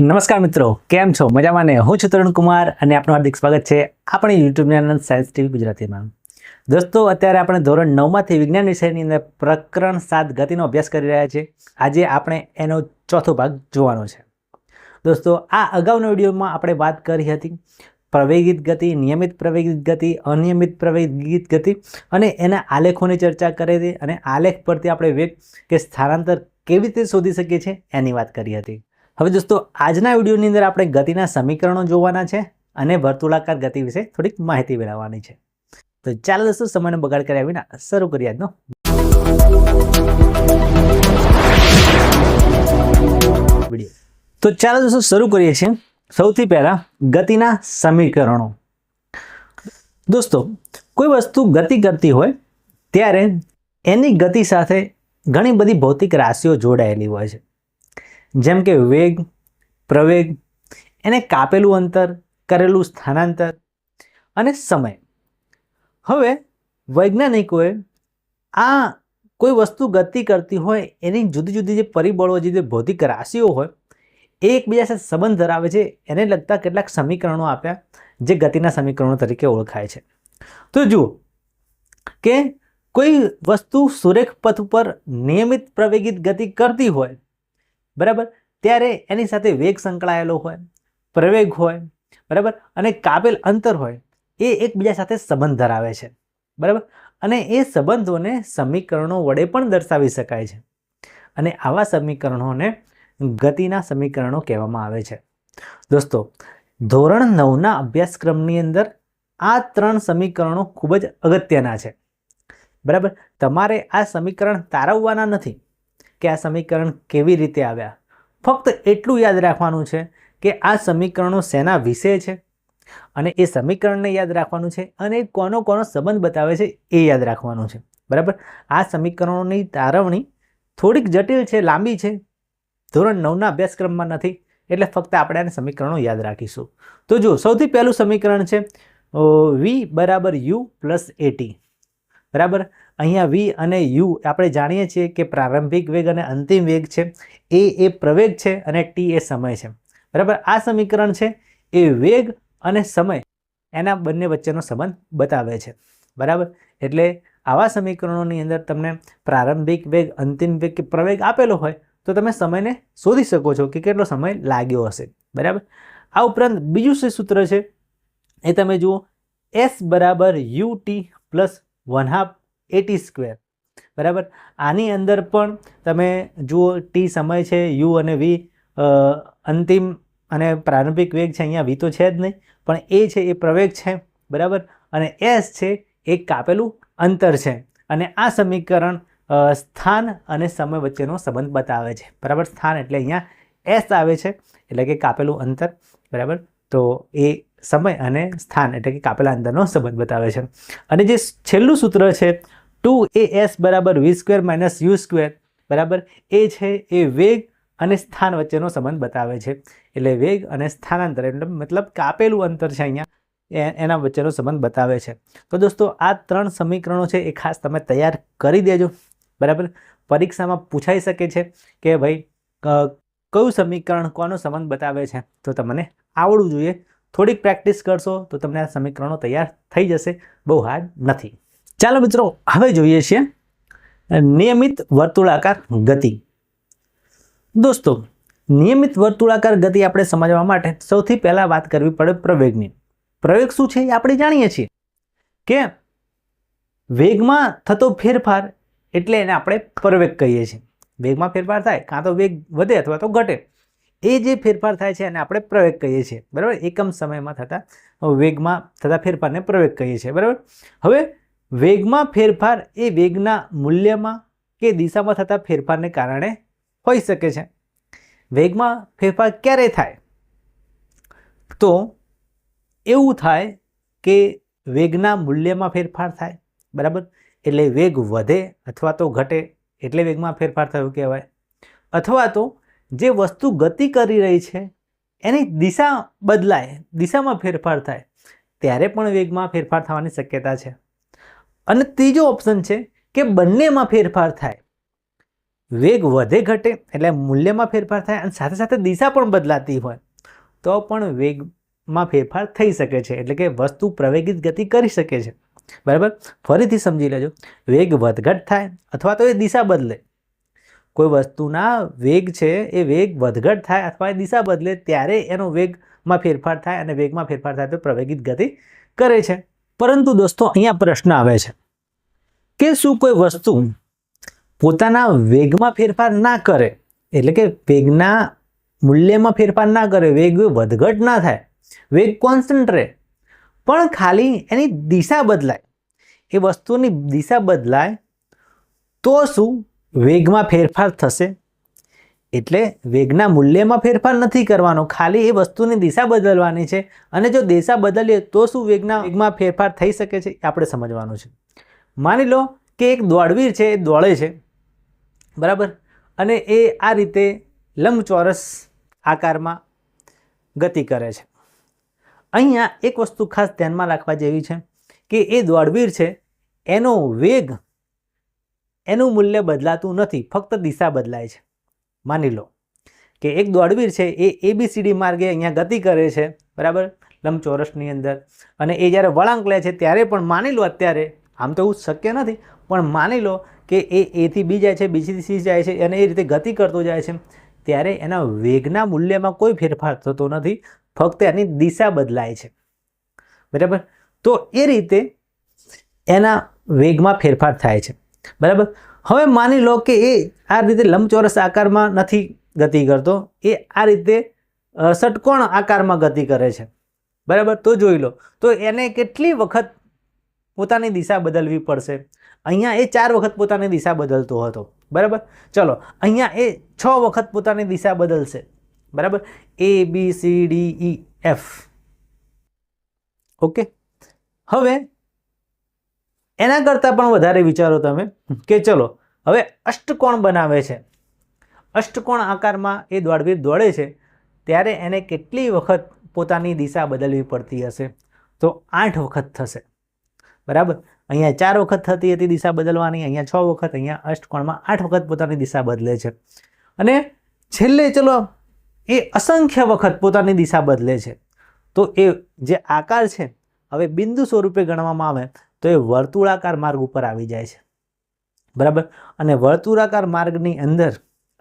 નમસ્કાર મિત્રો, કેમ છો? મજામાં ને? હું છું તરુણ કુમાર અને આપનું હાર્દિક સ્વાગત છે આપણી યુટ્યુબ ચેનલ સાયન્સ ટીવી ગુજરાતીમાં. દોસ્તો, અત્યારે આપણે ધોરણ 9માંથી વિજ્ઞાન વિષયની અંદર પ્રકરણ 7 ગતિનો અભ્યાસ કરી રહ્યા છીએ. આજે આપણે એનો ચોથો ભાગ જોવાનો છે. દોસ્તો, આ અગાઉના વિડીયોમાં આપણે વાત કરી હતી પ્રવેગિત ગતિ, નિયમિત પ્રવેગિત ગતિ, અનિયમિત પ્રવેગિત ગતિ અને એના આલેખોની ચર્ચા કરી હતી અને આલેખ પરથી આપણે વેગ કે સ્થાનાંતર કેવી રીતે શોધી શકીએ છીએ એની વાત કરી હતી. હવે દોસ્તો, આજના વિડીયોની અંદર આપણે ગતિના સમીકરણો જોવાના છે અને વર્તુળાકાર ગતિ વિશે થોડીક માહિતી મેળવવાની છે. તો ચાલો દોસ્તો, સમયનો બગાડ કર્યા વિના શરૂ કરીએ આજનો વિડીયો. તો ચાલો દોસ્તો, શરૂ કરીએ છીએ. સૌથી પહેલા ગતિના સમીકરણો. દોસ્તો, કોઈ વસ્તુ ગતિ કરતી હોય ત્યારે એની ગતિ સાથે ઘણી બધી ભૌતિક રાશિઓ જોડાયેલી હોય છે, જેમ કે વેગ, પ્રવેગ, એને કાપેલું અંતર, કરેલું સ્થાનાંતર અને સમય. હવે વૈજ્ઞાનિકોએ આ કોઈ વસ્તુ ગતિ કરતી હોય એની જુદી જુદી જે પરિબળો, જે ભૌતિક રાશિઓ હોય એ એકબીજા સાથે સંબંધ ધરાવે છે, એને લગતા કેટલાક સમીકરણો આપ્યા જે ગતિના સમીકરણો તરીકે ઓળખાય છે. તો જુઓ કે કોઈ વસ્તુ સુરેખ પથ ઉપર નિયમિત પ્રવેગિત ગતિ કરતી હોય, બરાબર, ત્યારે એની સાથે વેગ સંકળાયેલો હોય, પ્રવેગ હોય, બરાબર, અને કાપેલ અંતર હોય, એ એકબીજા સાથે સંબંધ ધરાવે છે, બરાબર, અને એ સંબંધોને સમીકરણો વડે પણ દર્શાવી શકાય છે અને આવા સમીકરણોને ગતિના સમીકરણો કહેવામાં આવે છે. દોસ્તો, ધોરણ 9ના અભ્યાસક્રમની અંદર આ 3 સમીકરણો ખૂબ જ અગત્યના છે, બરાબર. તમારે આ સમીકરણ તારવવાના નથી કે આ સમીકરણ કેવી રીતે આવ્યા. ફક્ત એટલું યાદ રાખવાનું છે કે આ સમીકરણો શેના વિશે છે અને એ સમીકરણને યાદ રાખવાનું છે અને કોનો કોનો સંબંધ બતાવે છે એ યાદ રાખવાનું છે, બરાબર. આ સમીકરણોની તારવણી થોડીક જટિલ છે, લાંબી છે, ધોરણ 9ના અભ્યાસક્રમમાં નથી, એટલે ફક્ત આપણે આને સમીકરણો યાદ રાખીશું. તો જો સૌથી પહેલું સમીકરણ છે v બરાબર u પ્લસ at, બરાબર. અહીંયા v અને u આપણે જાણીએ છીએ કે પ્રારંભિક વેગ અને અંતિમ વેગ છે, એ પ્રવેગ છે અને t એ સમય છે, બરાબર. આ સમીકરણ છે એ વેગ અને સમય એના બંને વચ્ચેનો સંબંધ બતાવે છે, બરાબર. એટલે આવા સમીકરણોની અંદર તમને પ્રારંભિક વેગ, અંતિમ વેગ કે પ્રવેગ આપેલો હોય તો તમે સમયને શોધી શકો છો કે કેટલો સમય લાગ્યો હશે, બરાબર. આ ઉપરાંત બીજું જે સૂત્ર છે એ તમે જુઓ, s બરાબર ut પ્લસ 1/2 at સ્ક્વેર, બરાબર. આની અંદર પણ તમે જુઓ t સમય છે, u અને v અંતિમ અને પ્રારંભિક વેગ છે, અહીંયા v તો છે જ નહીં, પણ એ છે એ પ્રવેગ છે, બરાબર, અને s છે એ કાપેલું અંતર છે. અને આ સમીકરણ સ્થાન અને સમય વચ્ચેનો સંબંધ બતાવે છે, બરાબર. સ્થાન એટલે અહીંયા s આવે છે, એટલે કે કાપેલું અંતર, બરાબર. તો એ સમય અને સ્થાન એટલે કે કાપેલા અંતરનો સંબંધ બતાવે છે. અને જે છેલ્લું સૂત્ર છે 2as બરાબર v square minus u square, બરાબર, એ છે એ વેગ અને સ્થાન વચ્ચેનો સંબંધ બતાવે છે. એટલે વેગ અને સ્થાનાંતર એટલે મતલબ કાપેલું અંતર છે અહીંયા, એના વચ્ચેનો સંબંધ બતાવે છે. તો દોસ્તો, આ 3 સમીકરણો છે એ ખાસ તમે તૈયાર કરી દેજો, બરાબર. પરીક્ષામાં પૂછાઈ શકે છે કે ભાઈ કયું સમીકરણ કોનો સંબંધ બતાવે છે, તો તમને આવડવું જોઈએ. થોડીક પ્રેક્ટિસ કરશો તો તમને આ સમીકરણો તૈયાર થઈ જશે, બહુ હાર્ડ નથી. ચાલો મિત્રો, હવે જોઈએ છીએ નિયમિત વર્તુળાકાર ગતિ. દોસ્તો, નિયમિત વર્તુળાકાર ગતિ આપણે સમજવા માટે સૌથી પહેલા વાત કરવી પડે પ્રવેગની. પ્રવેગ શું છે એ આપણે જાણીએ છીએ કે વેગમાં થતો ફેરફાર એટલે એને આપણે પ્રવેગ કહીએ છીએ. વેગમાં ફેરફાર થાય, કાં તો વેગ વધે અથવા તો ઘટે, એ જે ફેરફાર થાય છે એને આપણે પ્રવેગ કહીએ છીએ, બરાબર. એકમ સમયમાં થતા વેગમાં થતા ફેરફારને પ્રવેગ કહીએ છીએ, બરાબર. હવે વેગમાં ફેરફાર એ વેગના મૂલ્યમાં કે દિશામાં થતા ફેરફારને કારણે હોઈ શકે છે. વેગમાં ફેરફાર ક્યારે થાય? તો એવું થાય કે વેગના મૂલ્યમાં ફેરફાર થાય, બરાબર. એટલે વેગ વધે અથવા તો ઘટે એટલે વેગમાં ફેરફાર થયો કહેવાય. અથવા તો જે વસ્તુ ગતિ કરી રહી છે એની દિશા બદલાય, દિશામાં ફેરફાર થાય, ત્યારે પણ વેગમાં ફેરફાર થવાની શક્યતા છે. અને ત્રીજો ઓપ્શન છે કે બંનેમાં ફેરફાર થાય. વેગ વધે ઘટે એટલે મૂલ્યમાં ફેરફાર થાય અને સાથે સાથે દિશા પણ બદલાતી હોય તો પણ વેગમાં ફેરફાર થઈ શકે છે, એટલે કે વસ્તુ પ્રવેગિત ગતિ કરી શકે છે. બરાબર, ફરીથી સમજી લેજો. વેગ વધઘટ થાય અથવા તો એ દિશા બદલે. કોઈ વસ્તુના વેગ છે એ વેગ વધઘટ થાય અથવા એ દિશા બદલે ત્યારે એનો વેગમાં ફેરફાર થાય અને વેગમાં ફેરફાર થાય તો પ્રવેગિત ગતિ કરે છે. પરંતુ દોસ્તો અહીંયા પ્રશ્ન આવે છે કે શું કોઈ વસ્તુ પોતાના વેગમાં ફેરફાર ના કરે, એટલે કે વેગના મૂલ્યમાં ફેરફાર ના કરે, વેગ વધઘટ ના થાય, વેગ કોન્સ્ટન્ટ રહે, પણ ખાલી એની દિશા બદલાય, એ વસ્તુની દિશા બદલાય તો શું વેગમાં ફેરફાર થશે? એટલે વેગના મૂલ્યમાં ફેરફાર નથી કરવાનો, ખાલી એ વસ્તુની દિશા બદલવાની છે. અને જો દિશા બદલીએ તો શું વેગમાં ફેરફાર થઈ શકે છે? આપણે સમજવાનું છે. માની લો કે એક દોડવીર છે, એ દોડે છે, બરાબર, અને એ આ રીતે લંબચોરસ આકારમાં ગતિ કરે છે. અહીંયા એક વસ્તુ ખાસ ધ્યાનમાં રાખવા જેવી છે કે એ દોડવીર છે એનો વેગ, એનું મૂલ્ય બદલાતું નથી, ફક્ત દિશા બદલાય છે. માની લો કે એક દોડવીર છે એ ABCD માર્ગે અહીંયા ગતિ કરે છે, બરાબર, લંબચોરસની અંદર, અને એ જ્યારે વળાંક લે છે ત્યારે પણ માની લો, અત્યારે આમ તો એવું શક્ય નથી પણ માની લો કે એ A થી B જાય છે, B થી C જાય છે અને એ રીતે ગતિ કરતો જાય છે, ત્યારે એના વેગના મૂલ્યમાં કોઈ ફેરફાર થતો નથી, ફક્ત એની દિશા બદલાય છે. બરાબર, તો એ રીતે એના વેગમાં ફેરફાર થાય છે. બરાબર, હવે માની લો કે એ આ રીતે લંબચોરસ આકારમાં નથી ગતિ કરતો, એ આ રીતે ષટકોણ આકારમાં ગતિ કરે છે. બરાબર, તો જોઈ લો તો એને કેટલી વખત પોતાની દિશા બદલવી પડશે? અહીંયા એ 4 વખત પોતાની દિશા બદલતો હતો. બરાબર, ચલો અહીંયા એ 6 વખત પોતાની દિશા બદલશે. બરાબર, ABCDEF. ઓકે, હવે એના કરતાં પણ વધારે વિચારો તમે કે ચલો હવે અષ્ટકોણ બનાવે છે, અષ્ટકોણ આકારમાં એ દોડવીર દોડે છે, ત્યારે એને કેટલી વખત પોતાની દિશા બદલવી પડતી હશે? તો 8 વખત થશે. બરાબર, અહીંયા 4 વખત થતી હતી દિશા બદલવાની, અહીંયા 6 વખત, અહીંયા અષ્ટકોણમાં 8 વખત પોતાની દિશા બદલે છે. અને છેલ્લે ચલો એ અસંખ્ય વખત પોતાની દિશા બદલે છે, તો એ જે આકાર છે હવે બિંદુ સ્વરૂપે ગણવામાં આવે તો એ વર્તુળાકાર માર્ગ ઉપર આવી જાય છે. બરાબર, અને વર્તુળાકાર માર્ગની અંદર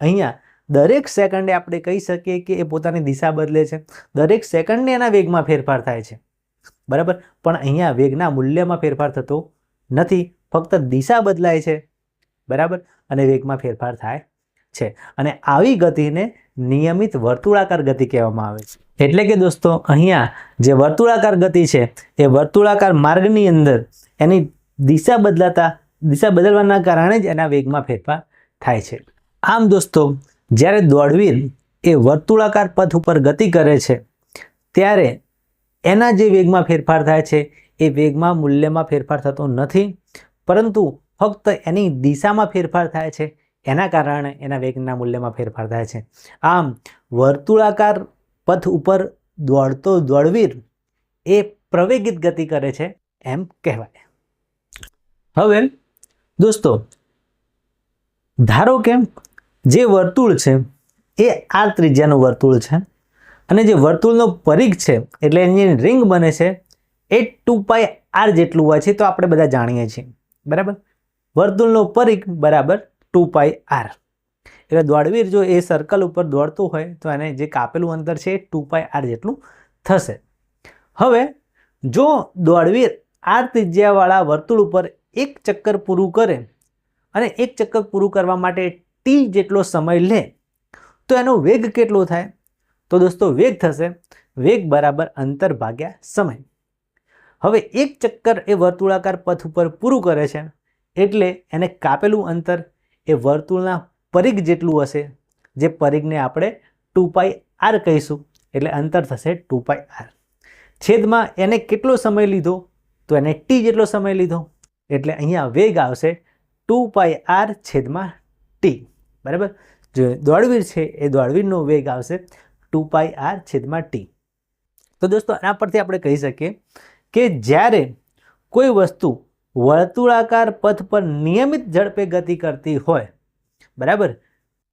અહીંયા દરેક સેકન્ડે આપણે કહી શકીએ કે એ પોતાની દિશા બદલે છે, દરેક સેકન્ડે એના વેગમાં ફેરફાર થાય છે. બરાબર, પણ અહીંયા વેગના મૂલ્યમાં ફેરફાર થતો નથી, ફક્ત દિશા બદલાય છે. બરાબર, અને વેગમાં ફેરફાર થાય છે. અને આવી ગતિને નિયમિત વર્તુળાકાર ગતિ કહેવામાં આવે છે. એટલે કે દોસ્તો અહીંયા જે વર્તુળાકાર ગતિ છે એ વર્તુળાકાર માર્ગની અંદર એની દિશા બદલવાના કારણે જ એના વેગમાં ફેરફાર થાય છે. આમ દોસ્તો જ્યારે દોડવીર એ વર્તુળાકાર પથ ઉપર ગતિ કરે છે ત્યારે એના જે વેગમાં ફેરફાર થાય છે એ વેગમાં મૂલ્યમાં ફેરફાર થતો નથી, પરંતુ ફક્ત એની દિશામાં ફેરફાર થાય છે, એના કારણે એના વેગના મૂલ્યમાં ફેરફાર થાય છે. આમ વર્તુળાકાર પથ ઉપર દોડતો દોડવીર એ પ્રવેગિત ગતિ કરે છે એમ કહેવાય. હવે દોસ્તો ધારો કે જે વર્તુળ છે એ r ત્રિજ્યાનું વર્તુળ છે અને જે વર્તુળનો પરિઘ છે એટલે એની રિંગ બને છે એ 2πr જેટલું હોય છે, તો આપણે બધા જાણીએ છીએ. બરાબર, વર્તુળનો પરિઘ બરાબર 2πr. એટલે દોડવીર જો એ સર્કલ ઉપર દોડતું હોય તો એને જે કાપેલું અંતર છે એ 2πr જેટલું થશે. હવે જો દોડવીર r ત્રિજ્યાવાળા વર્તુળ ઉપર એક ચક્કર પૂરું કરે અને એક ચક્કર પૂરું કરવા માટે t જેટલો સમય લે તો એનો વેગ કેટલો થાય? તો દોસ્તો વેગ થશે વેગ બરાબર અંતર ભાગ્યા સમય. હવે એક ચક્કર એ વર્તુળાકાર પથ ઉપર પૂરું કરે છે એટલે એને કાપેલું અંતર એ વર્તુળના પરિઘ જેટલું હશે, જે પરિઘને આપણે 2πr કહીશું, એટલે અંતર થશે 2πr. છેદમાં એને કેટલો સમય લીધો? તો એને t જેટલો સમય લીધો, એટલે અહીંયા વેગ આવશે 2πr છેદમાં t. બરાબર, જો દોડવીર છે એ દોડવીરનો વેગ આવશે 2πr છેદમાં t. તો દોસ્તો આના પરથી આપણે કહી શકીએ કે જ્યારે કોઈ વસ્તુ વર્તુળાકાર પથ પર નિયમિત ઝડપે ગતિ કરતી હોય બરાબર.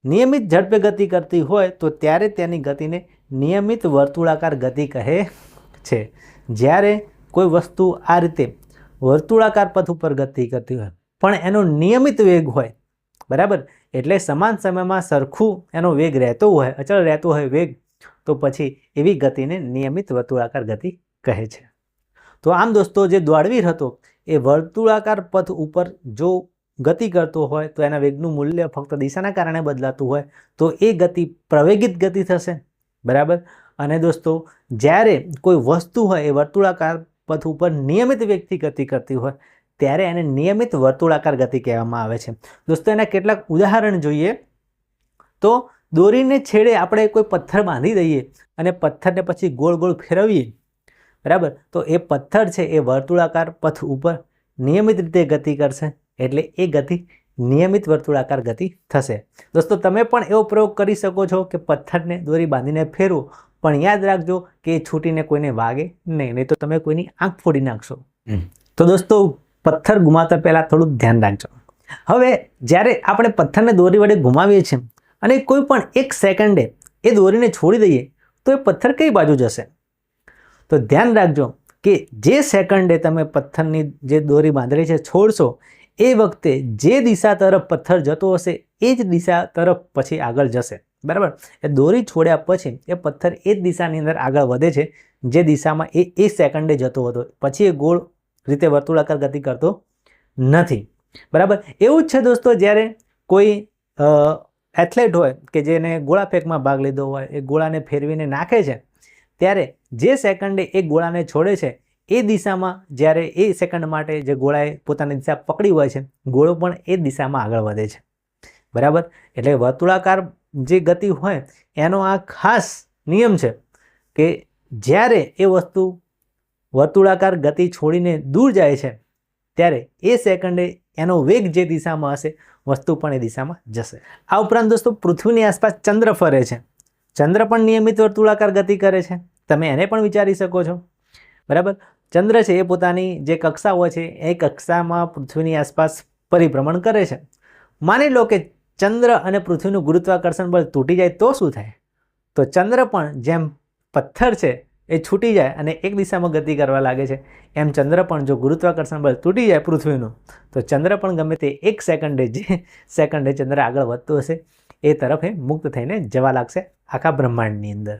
નિયમિત ઝડપે ગતિ કરતી હોય તો ત્યારે તેની ગતિને નિયમિત વર્તુળાકાર ગતિ કહે છે. જ્યારે કોઈ વસ્તુ આ રીતે વર્તુળાકાર પથ ઉપર ગતિ કરતી હોય પણ એનો નિયમિત વેગ હોય, બરાબર, એટલે સમાન સમયમાં સરખું એનો વેગ રહેતો હોય, અચળ રહેતો હોય વેગ, તો પછી એવી ગતિને નિયમિત વર્તુળાકાર ગતિ કહે છે. તો આમ દોસ્તો, જે દોડવીર હતો એ વર્તુળાકાર પથ ઉપર જો ગતિ કરતો હોય તો એના વેગનું મૂલ્ય ફક્ત દિશાના કારણે બદલાતું હોય તો એ ગતિ પ્રવેગિત ગતિ થશે, બરાબર. અને દોસ્તો, જ્યારે કોઈ વસ્તુ હોય એ વર્તુળાકાર પથ ઉપર નિયમિત વેગથી ગતિ કરતી હોય ત્યારે એને નિયમિત વર્તુળાકાર ગતિ કહેવામાં આવે છે. દોસ્તો, એના કેટલાક ઉદાહરણ જોઈએ તો દોરીને છેડે આપણે કોઈ પથ્થર બાંધી દઈએ અને પથ્થરને પછી ગોળ ગોળ ફેરવીએ, બરાબર, તો એ પથ્થર છે એ વર્તુળાકાર પથ ઉપર નિયમિત રીતે ગતિ કરશે, એટલે એ ગતિ નિયમિત વર્તુળાકાર ગતિ થશે. દોસ્તો, તમે પણ એવો પ્રયોગ કરી શકો છો કે પથ્થરને દોરી બાંધીને ફેરવો, પણ યાદ રાખજો કે એ છૂટીને કોઈને વાગે નહીં તો તમે કોઈની આંખ ફોડી નાખશો. તો દોસ્તો, પથ્થર ગુમાવતા પહેલાં થોડું ધ્યાન રાખજો. હવે જ્યારે આપણે પથ્થરને દોરી વડે ગુમાવીએ છીએ અને કોઈ પણ એક સેકન્ડે એ દોરીને છોડી દઈએ તો એ પથ્થર કઈ બાજુ જશે? તો ધ્યાન રાખજો કે જે સેકન્ડે તમે પથ્થરની જે દોરી બાંધેલી છે છોડશો એ વખતે જે દિશા તરફ પથ્થર જતો હશે એ જ દિશા તરફ પછી આગળ જશે, બરાબર. એ દોરી છોડ્યા પછી એ પથ્થર એ જ દિશાની અંદર આગળ વધે છે જે દિશામાં એ સેકન્ડે જતો હતો. પછી એ ગોળ રીતે વર્તુળાકાર ગતિ કરતો નથી, બરાબર. એવું જ છે દોસ્તો, જ્યારે કોઈ એથ્લેટ હોય કે જેને ગોળા ફેંકમાં ભાગ લીધો હોય, એ ગોળાને ફેરવીને નાખે છે ત્યારે જે સેકન્ડે એ ગોળાને છોડે છે એ દિશામાં, જ્યારે એ સેકન્ડ માટે જે ગોળાએ પોતાની દિશા પકડી હોય છે, ગોળો પણ એ દિશામાં આગળ વધે છે, બરાબર. એટલે વર્તુળાકાર જે ગતિ હોય એનો આ ખાસ નિયમ છે કે જ્યારે એ વસ્તુ વર્તુળાકાર ગતિ છોડીને દૂર જાય છે ત્યારે એ સેકન્ડે એનો વેગ જે દિશામાં હશે વસ્તુ પણ એ દિશામાં જશે. આ ઉપરાંત દોસ્તો, પૃથ્વીની આસપાસ ચંદ્ર ફરે છે. ચંદ્ર પણ નિયમિત વર્તુળાકાર ગતિ કરે છે. તમે એને પણ વિચારી શકો છો, બરાબર. ચંદ્ર છે એ પોતાની જે કક્ષા હોય છે એ કક્ષામાં પૃથ્વીની આસપાસ પરિભ્રમણ કરે છે. માની લો કે ચંદ્ર અને પૃથ્વીનું ગુરુત્વાકર્ષણ બળ તૂટી જાય તો શું થાય? તો ચંદ્ર પણ જેમ પથ્થર છે એ છૂટી જાય અને એક દિશામાં ગતિ કરવા લાગે છે, એમ ચંદ્ર પણ જો ગુરુત્વાકર્ષણ બળ તૂટી જાય પૃથ્વીનું તો ચંદ્ર પણ ગમે તે એક સેકન્ડે જે સેકન્ડે ચંદ્ર આગળ વધતો હશે એ તરફ એ મુક્ત થઈને જવા લાગશે આખા બ્રહ્માંડની અંદર.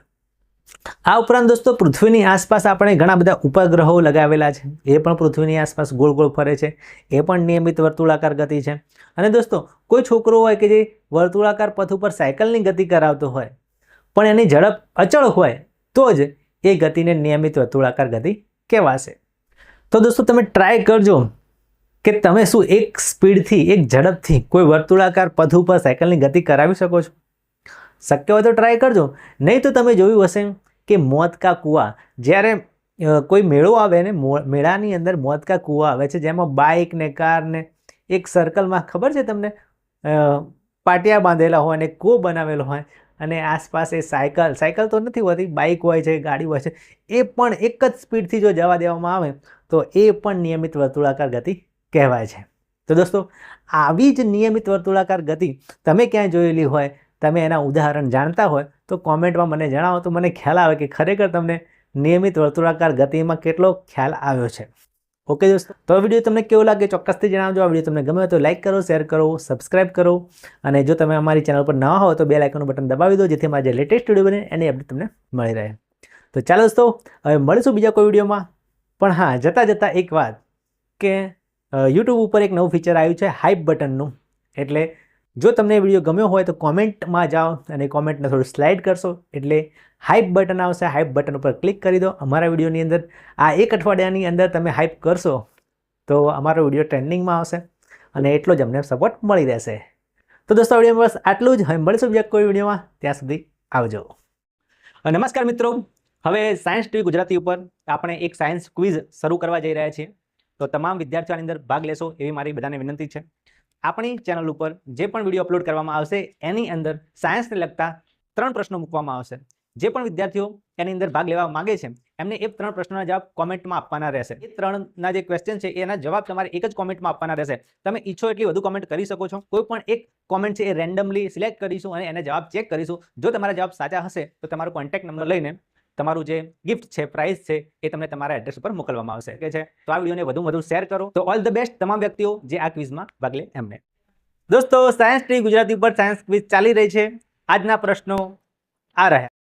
આ ઉપરાંત દોસ્તો, પૃથ્વીની આસપાસ આપણે ઘણા બધા ઉપગ્રહો લગાવેલા છે, એ પણ પૃથ્વીની આસપાસ ગોળ ગોળ ફરે છે, એ પણ નિયમિત વર્તુળાકાર ગતિ છે. અને દોસ્તો, કોઈ છોકરો હોય કે જે વર્તુળાકાર પથ ઉપર સાયકલની ગતિ કરાવતો હોય પણ એની ઝડપ અચળ હોય તો જ એ ગતિને નિયમિત વર્તુળાકાર ગતિ કહેવાશે. તો દોસ્તો, તમે ટ્રાય કરજો કે તમે શું એક સ્પીડથી, એક ઝડપથી કોઈ વર્તુળાકાર પથ ઉપર સાયકલની ગતિ કરાવી શકો છો? શક્ય હોય તો ટ્રાય કરજો. નહીં તો તમે જોયું હશે કે મોત કા કૂવા, જ્યારે કોઈ મેળો આવે ને મેળાની અંદર મોત કા કૂવા આવે છે જેમાં બાઇક ને કાર ને એક સર્કલમાં, ખબર છે તમને, પાટિયા બાંધેલા હોય અને કૂવો બનાવેલો હોય અને આસપાસ એ સાયકલ તો નથી હોતી, બાઇક હોય છે, ગાડી હોય છે, એ પણ એક જ સ્પીડથી જો જવા દેવામાં આવે તો એ પણ નિયમિત વર્તુળાકાર ગતિ કહેવાય છે. તો દોસ્તો, આવી જ નિયમિત વર્તુળાકાર ગતિ તમે ક્યાંય જોયેલી હોય, તમે એના ઉદાહરણ જાણતા હોય તો કોમેન્ટમાં મને જણાવો તો મને ખ્યાલ આવે કે ખરેખર તમને નિયમિત વર્તુળાકાર ગતિમાં કેટલો ખ્યાલ આવ્યો છે. ઓકે દોસ્તો, તો આ વિડીયો તમને કેવો લાગે ચોક્કસથી જણાવજો. આ વિડીયો તમને ગમે તો લાઇક કરો, શેર કરો, સબસ્ક્રાઇબ કરો અને જો તમે અમારી ચેનલ પર નવા હો તો બેલ આઇકનનું બટન દબાવી દો જેથી મારા જે લેટેસ્ટ વિડીયો બને એની અપડેટ તમને મળી રહે. તો ચાલો દોસ્તો, હવે મળીશું બીજા કોઈ વિડીયોમાં. પણ હા, જતાં એક વાત કે યુટ્યુબ ઉપર એક નવું ફીચર આવ્યું છે હાઇપ બટનનું. એટલે જો તમને વિડીયો ગમ્યો હોય તો કોમેન્ટમાં જાઓ અને કોમેન્ટને થોડું સ્લાઇડ કરશો એટલે હાઇપ બટન આવશે. હાઇપ બટન ઉપર ક્લિક કરી દો. અમારા વિડીયોની અંદર આ એક અઠવાડિયાની અંદર તમે હાઇપ કરશો તો અમારો વિડીયો ટ્રેન્ડિંગમાં આવશે અને એટલો જ અમને સપોર્ટ મળી રહેશે. તો દોસ્તો, વિડીયોમાં બસ આટલું જ. હવે મળીશું બીજા કોઈ વિડીયોમાં. ત્યાં સુધી આવજો. નમસ્કાર મિત્રો, હવે સાયન્સ ટીવી ગુજરાતી ઉપર આપણે એક સાયન્સ ક્વિઝ શરૂ કરવા જઈ રહ્યા છીએ. તો તમામ વિદ્યાર્થીઓની અંદર ભાગ લેશો એવી મારી બધાને વિનંતી છે. આપણી ચેનલ ઉપર જે પણ વિડીયો અપલોડ કરવામાં આવશે એની અંદર સાયન્સને લગતા 3 પ્રશ્નો મૂકવામાં આવશે. જે પણ વિદ્યાર્થીઓ એની અંદર ભાગ લેવા માંગે છે એમને એ 3 પ્રશ્નોના જવાબ કોમેન્ટમાં આપવાના રહેશે. એ 3ના જે ક્વેશ્ચન છે એના જવાબ તમારે એક જ કોમેન્ટમાં આપવાના રહેશે. તમે ઈચ્છો એટલી વધુ કોમેન્ટ કરી શકો છો. કોઈ પણ એક કોમેન્ટ છે એ રેન્ડમલી સિલેક્ટ કરીશું અને એને જવાબ ચેક કરીશું. જો તમારા જવાબ સાચા હશે તો તમારો કોન્ટેક્ટ નંબર લઈને તમારું જે ગિફ્ટ છે, પ્રાઇઝ છે એ તમને તમારા એડ્રેસ ઉપર મોકલવામાં આવશે. કે છે તો આ વિડીયોને વધુ શેર કરો. તો ઓલ ધ બેસ્ટ તમામ વ્યક્તિઓ જે આ ક્વિઝમાં ભાગ લે એમને. દોસ્તો, સાયન્સ ટ્રી ગુજરાતી પર સાયન્સ ક્વિઝ ચાલી રહી છે. આજના પ્રશ્નો આ રહ્યા.